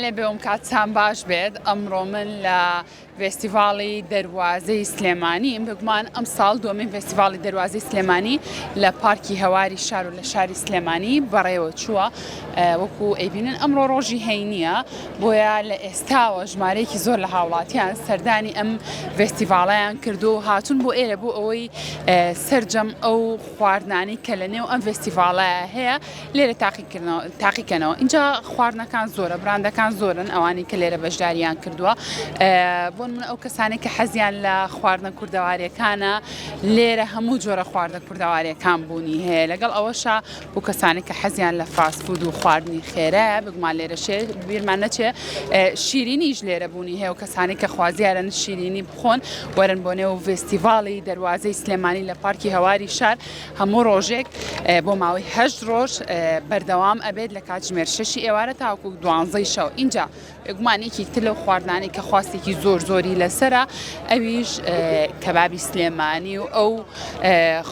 لێ بێوم کاتتان باش بێت ئەمڕۆ من لە فێستیڤاڵی دەروازەی سلێمانی بگومان ئەم ساڵ دووەمین فێستیڤاڵی دەروازەی سلێمانی لە پارکی هەواری شار و لە شاری سلێمانی بەڕێوە چووە وەکو ئەیبینن ئەمڕۆ ڕۆژی هەینیە بۆیە لە ئێستاوە ژمارەیەکی زۆر لە هاوڵاتیان سەردانی ئەم فێستیڤاڵیان کردو و هاتون بۆ ئێرە بۆ ئەوەی سەرجەم ئەو خواردنانی کە لە نێو ئەم فێستیڤاڵەیە هەیە لێرە تاقیکەنەوە. اینجا خواردنەکان زۆرە، براندەکان زۆرن ئەوانی کە لێرە بەشداریان کردووە. بۆ من ئەو کەسانی کە حەزیان لە خواردنە کوردەواریەکانە لێرە هەموو جۆرە خواردنە کوردەواریەکان بوونی هەیە، لەگەڵ ئەوەشە بۆ کەسانی کە حەزیان لە فاستفود و خواردنی خێرایە بگومان لێرە بیرمان نەچێ شیرینیش لێرە بوونی هەیە و کەسانی کە خوازیارن شیرینی بخۆن وەرن بۆ نێو فێستیڤاڵی دەروازەی سلێمانی لە پارکی هەواری شار هەموو ڕۆژێک بۆ ماوەی 8 ڕۆژ بەردەوام ئەبێت لە کاتژمێر 6 ئێوارە تاوەکو 12 شەو. اینجا گومانێکی تر لەو خواردنانی کە خواستێکی زۆری لەسرە ئەویش کەبابی سلێمانی و ئەو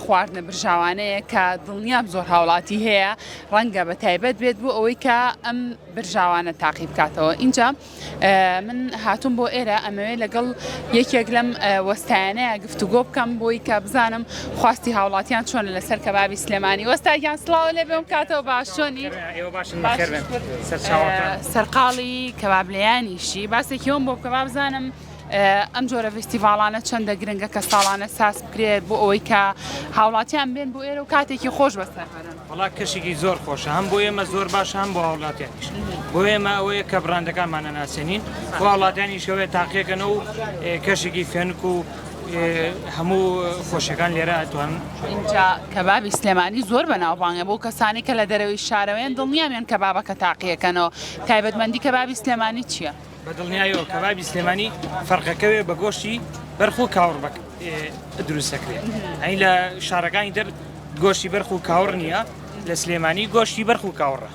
خواردنە برژاوانەیە کە دڵنیام زۆر هاوڵاتی هەیە ڕەنگە بە تایبەت بێت بۆ ئەوەی کە ئەم برژاوانە تاقی بکاتەوە. اینجا من هاتووم بۆ ئێرە ئەمەوێت لەگەڵ یەکێک لەم وەستایانەیە گفتوگۆ بکەم بۆی کە بزانم خواستی هاوڵاتیان چۆنە لەسەر کەبابی سلێمانی. وەستایان سڵاو لێ بێم کاتەوە باشۆنی سەرقاڵی کەبابلەیانیشی باسێکیەوەم بۆ کەباب بزانم ئەم جۆرە فێستیڤاڵانە چەندە گرنگە کە ساڵانە ساس بکرێت بۆ ئەوەی کە هاوڵاتیان بێن بۆ ئێرە و کاتێکی خۆش بەسەر بەرن. وڵا کەشێکی زۆر خۆشە هەم بۆ ئێمە زۆر باشە هەم بۆ هاوڵاتیانیش. بۆ ئێمە ئەوەیە کە براندەکانمانە ناسێنین بۆ هاوڵاتیانیشەوەی تاقیەکەنەوە و کەشێکی فێنک و هەموو خۆشەکان لێرە ئەتوانن. اینجا کەبابی سلێمانی زۆر بەناوبانگە بۆ کەسانی کە لە دەرەوەی شارەوەیان دڵنیامیان کەبابەکە تاقیەکەنەوە. تایبەتمەندی کەبابی سلێمانی چییە؟ بە دڵنیایەوە کەبابی سلێمانی فەرقەکەوێ بە گۆشتی بەرخ و کاوڕ دروستەکرێت. ئەین لە شارەکانی دەر گۆشتی بەرخ و کاوڕ نییە، لە سلێمانی گۆشتی بەرخ و کاوڕە.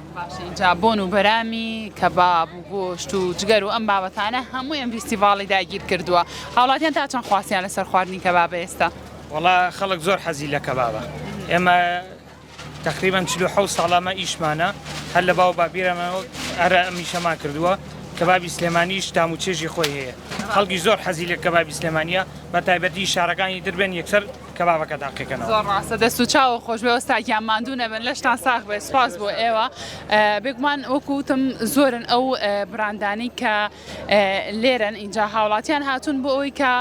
اینجا بۆن و بەرامی کەباب و گۆشت و جگەر و ئەم بابەتانە هەموو ئەم فێستیڤاڵی داگیر کردووە. هاوڵاتیان تا چەند خواستیان لەسەر خواردنی کەبابە ئێستا؟ وەڵا خەڵک زۆر حەزی لە کەبابە. ئێمە تقریباً 47 ساڵامە ئیشمانە هەر لە باو بابیرەمەوە ئەرە ئەمیشەمان کردووە. کەبابی سلێمانیش تام و چێژی خۆی هەیە. خەڵکی زۆر حەزی لە کەبابی سلێمانیە بە تایبەتی شارەکانی دەربێن یەکسەر کەبابەکە تاقیەکەنەوە. زۆر ڕاستە دەست و چاوە خۆش بێ وەستاکیان ماندوو نەبن لەشتان ساغ بێ. سپاس بۆ ئێوە. بگومان وەکوتم زۆرن ئەو براندانی کە لێرن اینجا هاوڵاتیان هاتوون بۆ ئەوەی کە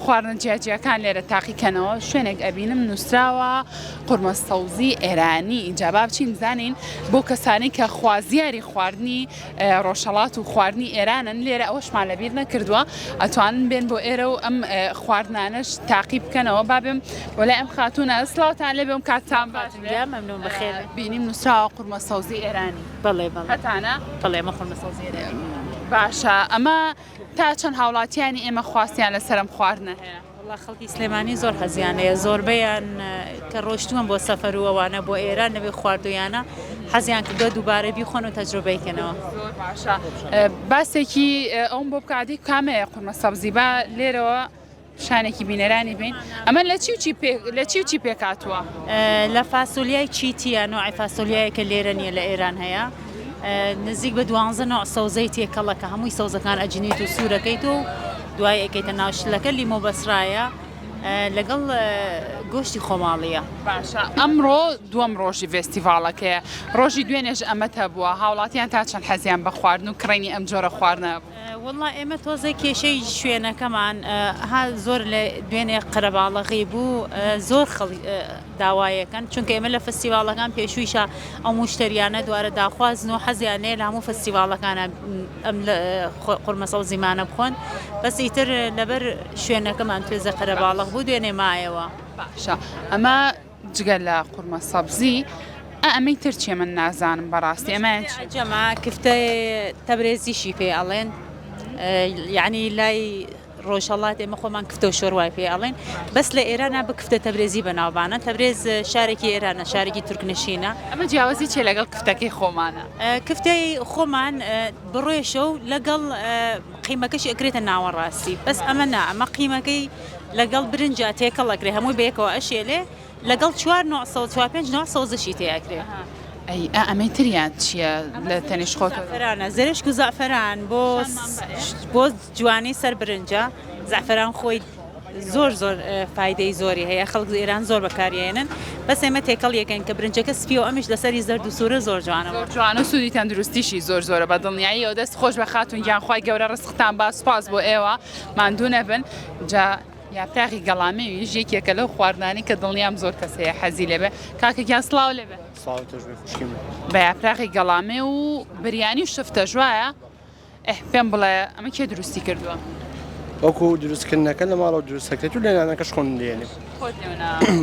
خواردنە جیاجیەکان لێرە تاقیکەنەوە. شوێنێک ئەبینم نووسراوە قورمە سەوزی ئێرانی. اینجا با بچین بزانین بۆ کەسانی کە خوازیاری خواردنی ڕۆژهەڵات و خواردنی ئێرانن لێرە ئەوەشمان لەبیر نەکردووە ئەتوانن بێن بۆ ئێرە و ئەم خواردنانەش تاقی بکەنەوە. بابم وەلای ئەم خاتونە سڵاوتان لێ بێم کاتتان باش مەمنون بەخێر. بینیم نووسراوە قورمە سەوزی ئێرانی. بەڵێ هەتانە بەڵێ ئەمە قورمە سەوزی ئێرانی باشە. ئەمە تا چەند هاوڵاتیانی ئێمە خواستیان لەسەرم خواردنە هەیە؟ وڵا خەڵکی سلێمانی زۆر حەزیانەیە، زۆربەیان کە ڕۆشتووەن بۆ سەفەر و ئەوانە بۆ ئێران نەبێ خواردویانە حەزیان کردووە دووبارە بیخۆن و تەجروبەیکەنەوە. زۆر باشە. باسێکی ئەوم بۆ بکاتی کامەیە قورمە سەوزی با لێرەوە شانێکی بینەرانی بین. ئەمە لە چی و چی پێکاتووە؟ لە فاسۆلیای چیتیە نوعی فاسۆلیایە کە لێرە نیە لە ئێران هەیە. نزیک بە 12 نوع سەوزەی تێکەڵە کە هەمووی سەوزەکان ئەجنیت و سوورەکەیت و دوای ئەکەیتە ناوشلەکە لیمۆ بەسرایە لەگەڵ گۆشتی خۆماڵیە. باشە. ئەمڕۆ دووەم ڕۆژی فێستیڤاڵەکەیە. ڕۆژی دوێنێژ ئەمەتە بووە. هاوڵاتیان تا چەند حەزیان بە خواردن و کڕینی ئەم جۆرە خواردنە بوو؟ وڵا ئێمە تۆزە کێشەی شوێنەکەمان ها زۆر لە دوێنێ قەرەباڵغی بوو زۆر داوایەکەن چونکە ئێمە لە فستیڤاڵەکان پێشوویشە ئەو موشتریانە دوارە داخوازن و حەزیانەیە لە هەموو فستیڤاڵەکانە ئەم قورمە سەوزیمانە بخۆن بەس ئیتر لەبەر شوێنەکەمان توێزە قەرەباڵغ بوو دوێنێ مایەوە. باشە. ئەمە جگە لە قورمە سەبزی ئەمەی تر چێ من نازانم بەڕاستی ئەمە جەما کفتە تەبرێزیشی پێ ئەڵێن یعنی لای ڕۆژهەڵات ئێمە خۆمان کفتە و شۆڕوای پێ ئەڵێن بەس لە ئێرانە بکفتە تەبرێزی بەناوبانە. تەبرێز شارێکی ئێرانە شارێکی تورکنشینە. ئەمە جیاوازی چێ لەگەڵ کفتەکەی خۆمانە؟ کفتەی خۆمان بڕۆیشە و لەگەڵ قیمەکەشی ئەکرێتە ناوەڕاستی بەس ئەمە نا ئەمە قیمەکەی لەگەڵ برنجە تێکەڵەکرێ هەمووی بەیەکەوە ئەشێلێ لەگەڵ 4 نوع 5 نوع سەوزشی تێکرێ. ئەی ئەمەی تریان چییە لە تەنیش خۆت زعفرانە زرێشک و زعفران بۆ جوانی سەر برنجە زعفران خۆی زۆر فایدەی زۆری هەیە خەڵک ئێران زۆر بەکارێنن بەس ئێمە تێکەڵ یەکەن کە برنجەکە سپی و ئەمیش لەسەری زەرد و سوورە زۆر جوانەوە جوان و سوودی تەندروستیشی زۆرە بە دڵنیایی ئەو دەست خۆش بە خاتون گیانخوای گەورە ڕزقتان با سوپاس بۆ ئێوە ماندوو نەبن جا یاپراغی گەڵامەویش یەکێکە لەو خواردنانی کە دڵنیام زۆر کەس هەیە حەزی لێبێ کاکەگیان سڵاو لێبێ بە یاپراغی گەڵامێ و بریانی و شفتە ژوایە پێم بڵێ ئەمە کێ دروستی کردووە وەکو دروستکردنەکە لە ماڵەوە دروستەکرێت و لێنانەکەش خۆن دێنێ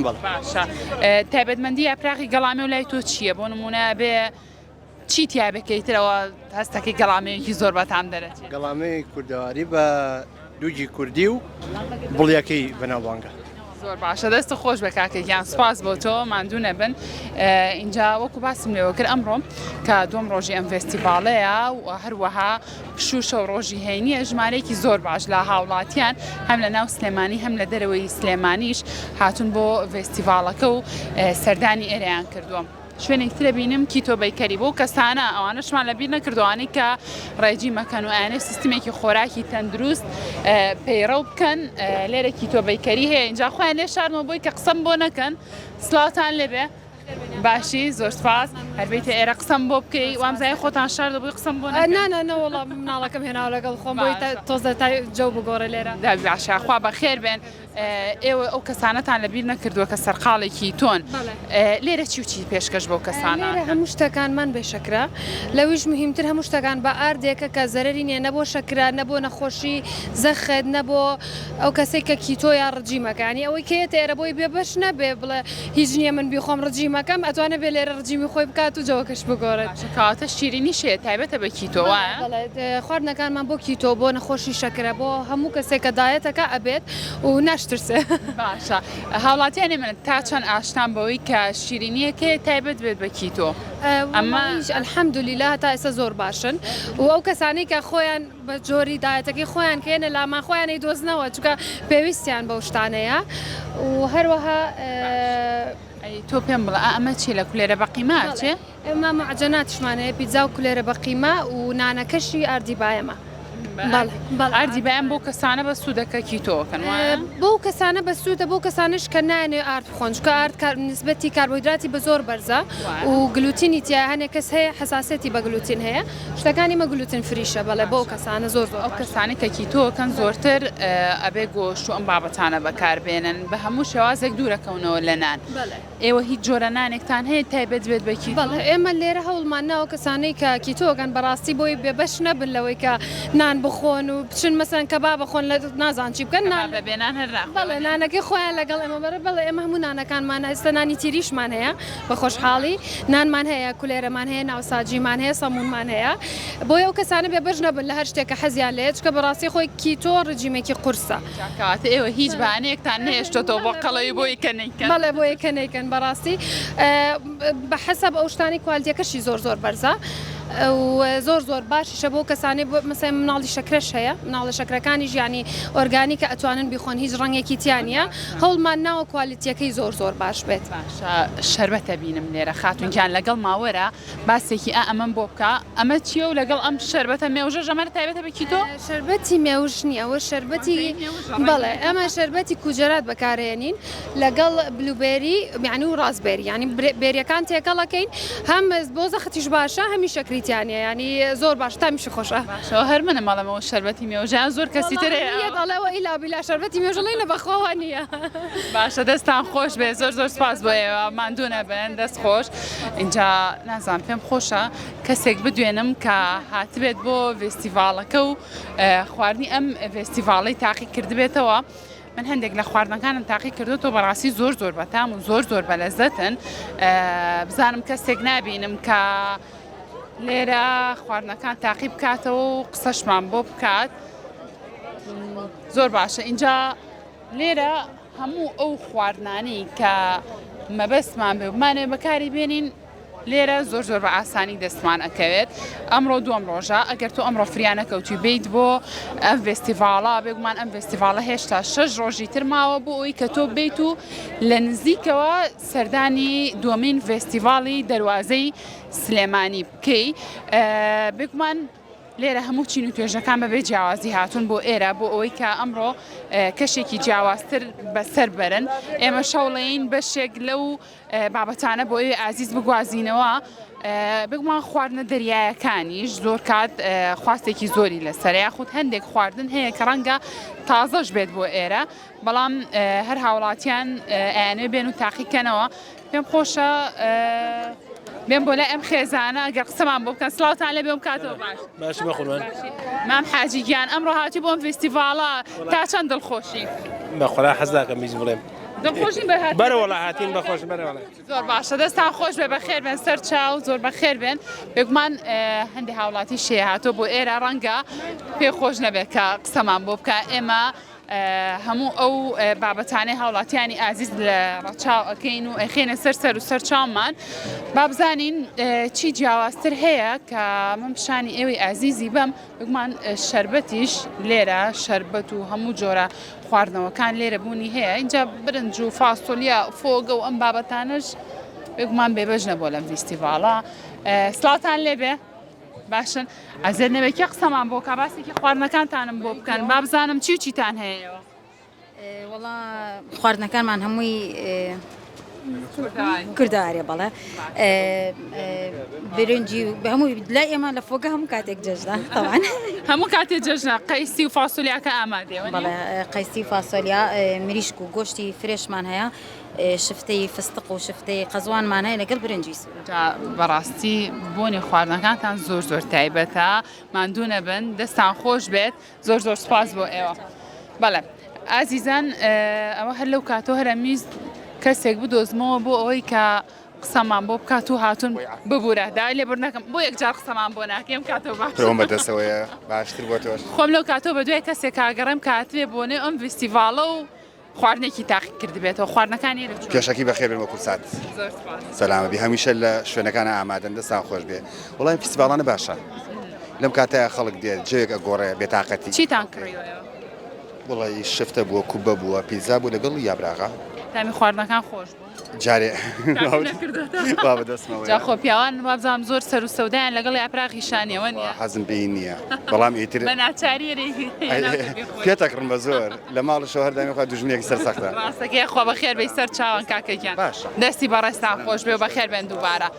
باشە تایبەتمەندی یاپراغی گەڵامێ و لای تۆ چییە بۆ نمونە بێ چی تیا بکەیترەوە هەستەکەی گەڵامەیەکی زۆر بەتام دەرەچێت گەڵامەی کوردەواری بە دووجی کوردی و بڵیەکەی بەناوبانگە زۆر باشە دەستە خۆش بە کاکەیان سپاس بۆ تۆ ماندوو نەبن اینجا وەکو باسم لێوە کرد ئەمڕۆم کە دوم ڕۆژی ئەم فێستیڤاڵەیە و هەروەها شوشە و ڕۆژی هەینیە ژمارەیەکی زۆر باش لە هاوڵاتیان هەم لە ناو سلێمانی هەم لە دەرەوەی سلێمانیش هاتون بۆ فێستیڤاڵەکە و سەردانی ئێرەیان کردووە شوێنێکترە بینم کیتۆ بیکەری بۆ کەسانە ئەوانەشمان لەبیر نەکردوانی کە ڕێجی مەکەن و ئاێنێ سیستمێکی خۆراکی تەندروست پەیڕە بکەن لێرە کیتۆ بیکەری هەیە اینجا خۆیان لێ شارنەوە بۆی کە قسەم بۆ نەکەن سڵاتان لێبێ باشی زۆر سپاس هەربێتە ئێرە قسەم بۆ بکەی وامزای خۆتان شاردە بۆی قسەم بۆ نانەوەڵام مناڵەکەم هێناوە لەگەڵ خۆم بۆی تۆزە جەو بگۆڕە لێرە باشخوا بەخێر بێن ئێوە ئەو کەسانەتان لەبیر نەکردووە کە سەرقاڵێکی تۆن لێرە چی و چی پێشکەش بۆ کەسانە هەموو شتەکانمان بێشەکرا لەویش مهمتر هەموو شتەکان بە ئاردێکە کە زەرری نیە نەبۆ شەکرا نەبۆ نەخۆشی زەخت نەبۆ ئەو کەسێک کە کیتۆ یا ڕجیمەکانی ئەوەی کێتە ئێرە بۆی بێبەش نەبێ بڵێ هیچ نییە من بیخۆم ڕجیمەکەم ئەتوانە بێ لێرە ڕجیمی خۆی بکات و جەوەکەش بگۆڕێت کاتە شیرینی شێ تایبەتە بە کیتۆوە خواردنەکانمان بۆ کیتۆ بۆ نەخۆشی شەکرە بۆ هەموو کەسێک کە دایەتەکە ئەبێت و ناشترسێ باشە هاوڵاتیانی من تا چەند ئاشتان بەوەی کە شیرینیەکە تایبەت بێت بە کیتۆ ئەمەش ئەلحەمدولیلا هەتا ئێستا زۆر باشن و ئەو کەسانی کە خۆیان بە جۆری دایەتەکەی خۆیان کێنە لامان خۆیانەی دۆزنەوە چکە پێویستیان بەو شتانەیە و هەروەها تۆ پێم بڵە ئەمە چی لە کولێرە بەقیما چێ؟ ئێمە معجەناتشمانەیە پیتزا و کولێرە بەقیما و نانەکەشی ئاردی بایەمە ئاردی بەیان بۆ کەسانە بە سوودەکە کیتۆکەن بۆ کەسانە بە سوودە بۆ کەسانش کە نانێ ئارد بخۆن چکە ئارد نسبەتی کاربۆیدراتی بە زۆر بەرزە و گلوتینی تیا هەنێک کەس هەیە حساسەتی بە گلوتین هەیە شتەکانی مە گلوتین فریشە بەڵێ بۆ کەسانە زۆر ئەو کەسانی کە کیتۆکەن زۆرتر ئەبێ گۆشت و ئەم بابەتانە بەکاربێنن بە هەموو شێوازێک دوورەکەونەوە لە نان ئێوە هیچ جۆرە نانێکتان هەیە تایبەت بێت بە کیتۆ ئێمە لێرە هەوڵمانەوە کەسانەی کە کیتۆکەن بەڕاستی بۆی بێبەش نەبن لەوەی کە نان بخۆن و بچن مەسەن کە با بخۆن لە نازان چی بکەن بێنان هەر بەڵێ نانەکەی خۆیان لەگەڵ ئێمە بەرە بەڵێ ئێمە هەموو نانەکانمان ئێستا نانی تیریشمان هەیە بە خۆشحاڵی نانمان هەیە کولێرەمان هەیە ناوساجیمان هەیە سەمونمان هەیە بۆی ئەو کەسانە بێبەش نەبن لە هەر شتێکە حەزیان لێ چکە بەڕاستی خۆی کیتۆ ڕجیمێکی قورسە کاتە ئێوە هیچ بانەیەکتان نهێشتۆتەوە بۆ قەڵەوەی بۆی کەنیکەن بەڵێ بۆیە کەنیکەن بەڕاستی بە حەسەب ئەو شتانی کوالیتیەکەشی زۆر بەرزە و زۆر باشیشە بۆ کەسانی مەسای مناڵی شەکرەش هەیە مناڵە شەکرەکانی ژیانی ئۆرگانیکە ئەتوانن بیخۆن هیچ ڕەنگێکی تیانە هەوڵمان ناوە کوالیتیەکەی زۆر باش بێت شەربەتە بینم لێرە خاتونکیان لەگەڵ ماوەرە باسێکی ئەمەم بۆ بکە ئەمە چیە و لەگەڵ ئەم شەربەتە مێوژە ژەمەرە تایبەتە بە کیتۆ شەربەتی مێوش نیە ئەوە شەربەتی بەڵێ ئەمە شەربەتی کوجەرات بەکارێنین لەگەڵ بلوبێری یعنی و ڕازبێری ینی بێریەکان تێکەڵەکەین هەم بۆ زەختیش باشە هەمی شەکریتیانە ینی زۆر باش تامیشی خۆشە هەر منە ماڵەمەوە شەربەتی مێوژیان زۆر کەسی ترەوە ئیلا شەربەتی مێژەڵی لە بەخۆوە نییە باشە دەستان خۆش بێ زۆر سپاس بۆ ئێوە ماندوو نەبن دەست خۆش اینجا نازان پێم خۆشە کەسێک بدوێنم کە هاتبێت بۆ فێستیڤاڵەکە و خواردنی ئەم فێستیڤاڵی تاقی کردبێتەوە من هەندێک لە خواردنەکانم تاقی کردوەوە بەڕاستی زۆر بەتام و زۆر بەلەزەتن بزانم کەسێک نبینم کە لێرە خواردنەکان تاقی بکاتەوە و قسەشمان بۆ بکات زۆر باشە اینجا لێرە هەموو ئەو خواردنانی کە مەبەستمان بێ بمانێ بەکاری بێنین لێرە زۆر بە ئاسانی دەستمان ئەکەوێت ئەمڕۆ دووەم ڕۆژە ئەگەر تۆ ئەمڕۆ فریانەکەوتی بیت بۆ ئەم فێستیڤاڵە بێگومان ئەم فێستیڤاڵە هێشتا 6 ڕۆژی تر ماوە بۆ ئەوی کە تۆ بیت و لە نزیکەوە سەردانی دووەمین فێستیڤاڵی دەروازەی سلێمانی بکەی بێگومان لێرە هەموو چین و توێژەکان بەبێ جیاوازی هاتوون بۆ ئێرە بۆ ئەوەی کە ئەمڕۆ کەشێکی جیاوازتر بەسەر بەرن ئێمە شەوڵین بەشێک لەو بابەتانە بۆ ئێوە ئازیز بگوازینەوە بگومان خواردنە دەریایەکانیش زۆر کات خواستێکی زۆری لەسەر یاخود هەندێک خواردن هەیە کە ڕەنگە تازەش بێت بۆ ئێرە بەڵام هەر هاوڵاتیان ئەیانێ بێن و تاقیکەنەوە پێم خۆشە بێن بۆ لای ئەم خێزانە ئەگەر قسەمان بۆ بکەن سڵاوتان لێ بێم کاتەوە باش بەخۆمان مام حاجیگیان ئەمڕۆ هاتی بۆم فێستیڤاڵە تا چەند دڵخۆشی بەخۆرا حەز داکەم هیچ بڵێم دڵخۆشین بە هات بەرەوەڵا هاتین بەخۆش بەرەوەڵا زۆر باشە دەستان خۆش بێ بەخێر بێن سەر چاو زۆر بەخێر بێن بێگومان هەندی هاوڵاتی شێ هاتۆ بۆ ئێرە ڕەنگە پێ خۆش نەبێت کە قسەمان بۆ بکە ئێمە هەموو ئەو بابەتانەی هاوڵاتیانی ئازیز لە ڕەچاو ئەەکەین و ئەخێنە سەر و سەر چاومان با بزانین چی جیاوازتر هەیە کە من پیشانی ئێوەی ئازیزی بەم بگومان شەربەتیش لێرە شەربەت و هەموو جۆرە خواردنەوەکان لێرە بوونی هەیە اینجا برنج و فاستۆلیا فۆگە و ئەم بابەتانش بگومان بێبەش نەبوو لەم فیستیڤاڵە سڵاتان لێبێ باشن ئەزێر نەوێکی قسەمان بۆ کا باسێکی خواردنەکانتانم بۆ بکەن با بزانم چی و چیتان هەیەەوە وڵا خواردنەکانمان هەمووی کوردارێ بەڵێ برنجی هەمووی لای ئێمە لە فۆگە هەموو کاتێک جەژدا تەوان هەموو کاتێک جەژنە قەیسی و فاسۆلیاکە ئامادەوە بەڵێ قەیسی فاسۆلیا مریشک و گۆشتی فرێشمان هەیە شفتەی فستق و شفتەی قەزوانمان هەیە لەگەڵ برنجی بەڕاستی بۆنی خواردنەکانتان زۆر تایبەتە ماندوو نەبن دەستان خۆش بێت زۆر سپاس بۆ ئێوە بەڵێ ئازیزان ئەوە هەر لەو کاتۆ هەرەمیز کەسێک بدۆزمەوە بۆ ئەوەی کە قسەمان بۆ بکات و هاتون ببوورە دا لێبور نەکەم بۆ یەکجار قسەمان بۆ ناکەم کاتەوە پرۆم بەدەستەوەیە باشتر بۆ تۆش خۆم لەو کاتۆ بە دوای کەسێک کاگەڕم کاتوێ بۆنێ ئەم فستیڤاڵە و خواردنێکی تاقی کردبێتەوە خواردنەکانی کێشەکی بەخێر بن وەکو سات سەلامەبی هەمیشە لە شوێنەکانە ئامادەن دەستان خۆش بێ وڵام فستیڤاڵانە باشە لەم کاتەیە خەڵک دێت جەیەک ئەگۆڕێ بێتاقەتی چیتان کڕیەوە وڵی شفتە بووە کوبە بووە پیزا بوو لەگەڵ یابراغا تامی خواردنەکان خۆش بوو جارێ بەدەستمەوە جا خۆ پیاوان وابزانام زۆر سەر و سەودایان لەگەڵ ئاپراغی شانیەوە نیە حەزم پێی نییە بەڵام ئیتر بە ناچاری پێتەکڕم بە زۆر لە ماڵەوە هەردامیخوا دوژمنێکی سەر سەختە ڕاستەکەی خۆ بەخێر بەی سەر چاوان کاکەکیان باشە دەستی بەڕێستان خۆش بێ و بەخێر بێن دووبارە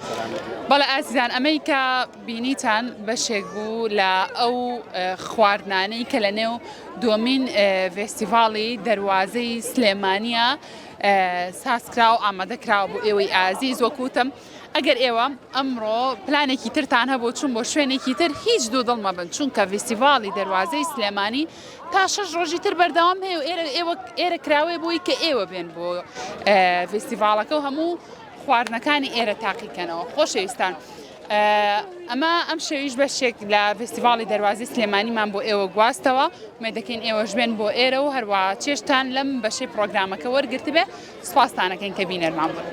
بەڵێ ئازیزان ئەمەی کە بینیتان بەشێک بوو لە ئەو خواردنانەی کە لە نێو دووەمین فێستیڤاڵی دەروازەی سلێمانیە ساسکرا و ئامادەکراوە بۆ ئێوەی ئازیز وەکوتم ئەگەر ئێوە ئەمڕۆ پلانێکی ترتان هەبوو چون بۆ شوێنێکی تر هیچ دوو دڵ مەبن چونکە فێستیڤاڵی دەروازەی سلێمانی تا 6 ڕۆژی تر بەردەوام هەیە و ئێرە کراوێ بووی کە ئێوە بێن بۆ فێستیڤاڵەکە و هەموو خواردنەکانی ئێرە تاقیکەنەوە خۆشەویستان ئەمە ئەم شەویش بەشێک لە فستیڤاڵی دەروازی سلێمانیمان بۆ ئێوە گواستەوە مێدەکەین ئێوەش بێن بۆ ئێرە و هەروە چێشتان لەم بەشەی پرۆگرامەکە وەرگرت بێ سوپاستانەکەین کە بینەرمان بوون.